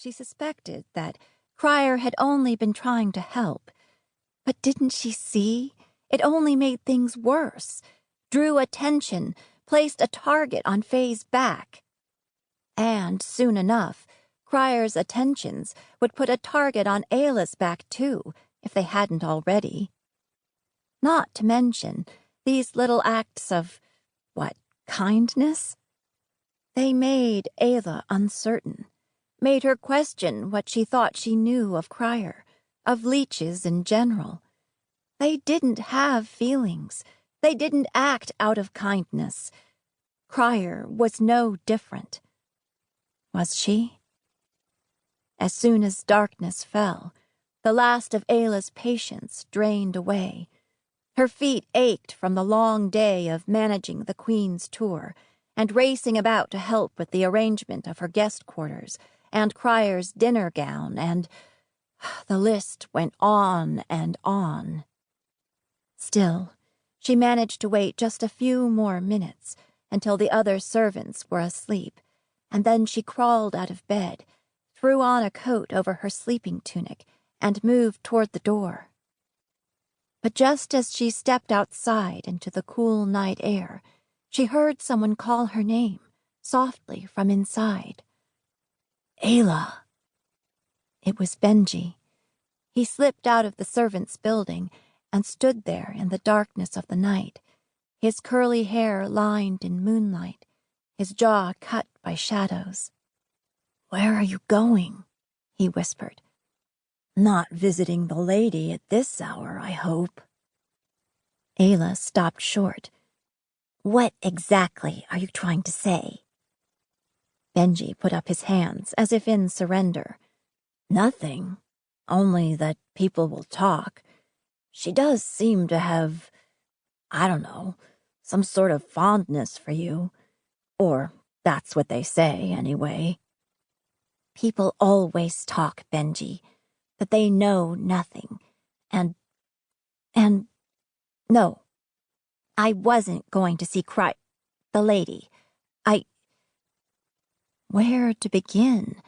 She suspected that Crier had only been trying to help. But didn't she see? It only made things worse, drew attention, placed a target on Faye's back. And soon enough, Crier's attentions would put a target on Ayla's back too, if they hadn't already. Not to mention these little acts of, kindness? They made Ayla uncertain, made her question what she thought she knew of Crier, of leeches in general. They didn't have feelings. They didn't act out of kindness. Crier was no different. Was she? As soon as darkness fell, the last of Ayla's patience drained away. Her feet ached from the long day of managing the Queen's tour and racing about to help with the arrangement of her guest quarters and Crier's dinner gown, and the list went on and on. Still, she managed to wait just a few more minutes until the other servants were asleep, and then she crawled out of bed, threw on a coat over her sleeping tunic, and moved toward the door. But just as she stepped outside into the cool night air, she heard someone call her name, softly from inside. Ayla. It was Benji. He slipped out of the servants' building and stood there in the darkness of the night, his curly hair lined in moonlight, his jaw cut by shadows. "Where are you going?" he whispered. "Not visiting the lady at this hour, I hope." Ayla stopped short. "What exactly are you trying to say?" Benji put up his hands as if in surrender. "Nothing, only that people will talk. She does seem to have, I don't know, some sort of fondness for you. Or that's what they say, anyway." "People always talk, Benji, but they know nothing. And, no, I wasn't going to see the lady. Where to begin?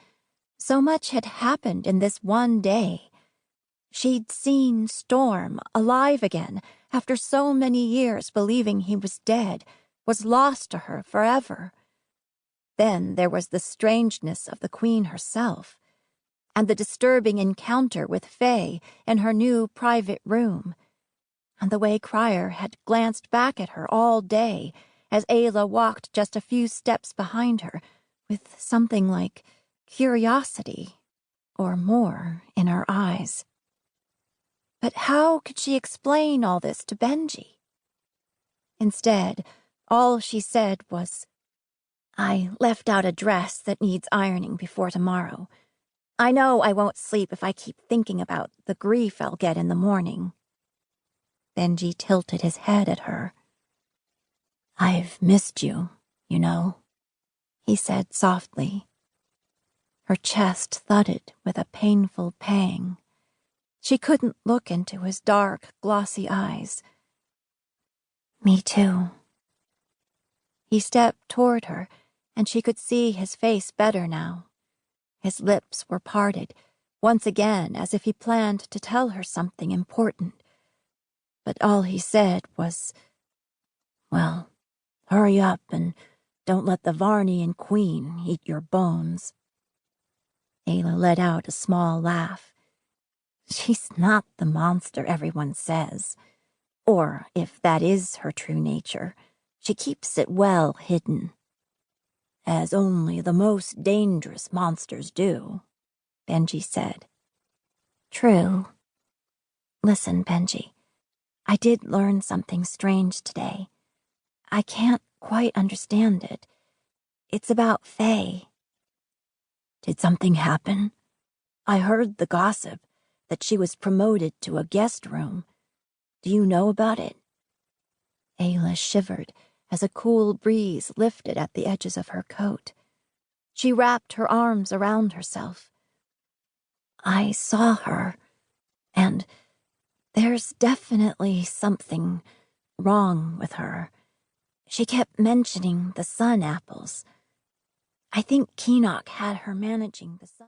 So much had happened in this one day. She'd seen Storm alive again after so many years believing he was dead, was lost to her forever. Then there was the strangeness of the Queen herself, and the disturbing encounter with Faye in her new private room, and the way Crier had glanced back at her all day as Ayla walked just a few steps behind her with something like curiosity or more in her eyes. But how could she explain all this to Benji? Instead, all she said was, "I left out a dress that needs ironing before tomorrow. I know I won't sleep if I keep thinking about the grief I'll get in the morning." Benji tilted his head at her. "I've missed you, you know," he said softly. Her chest thudded with a painful pang. She couldn't look into his dark, glossy eyes. "Me too." He stepped toward her, and she could see his face better now. His lips were parted, once again as if he planned to tell her something important. But all he said was, "Well, hurry up and don't let the Varney and Queen eat your bones." Ayla let out a small laugh. "She's not the monster everyone says. Or, if that is her true nature, she keeps it well hidden. As only the most dangerous monsters do," Benji said. "True. Listen, Benji, I did learn something strange today. I can't quite understand it. It's about Faye." "Did something happen? I heard the gossip that she was promoted to a guest room. Do you know about it?" Ayla shivered as a cool breeze lifted at the edges of her coat. She wrapped her arms around herself. "I saw her, and there's definitely something wrong with her. She kept mentioning the sun apples. I think Keenock had her managing the sun."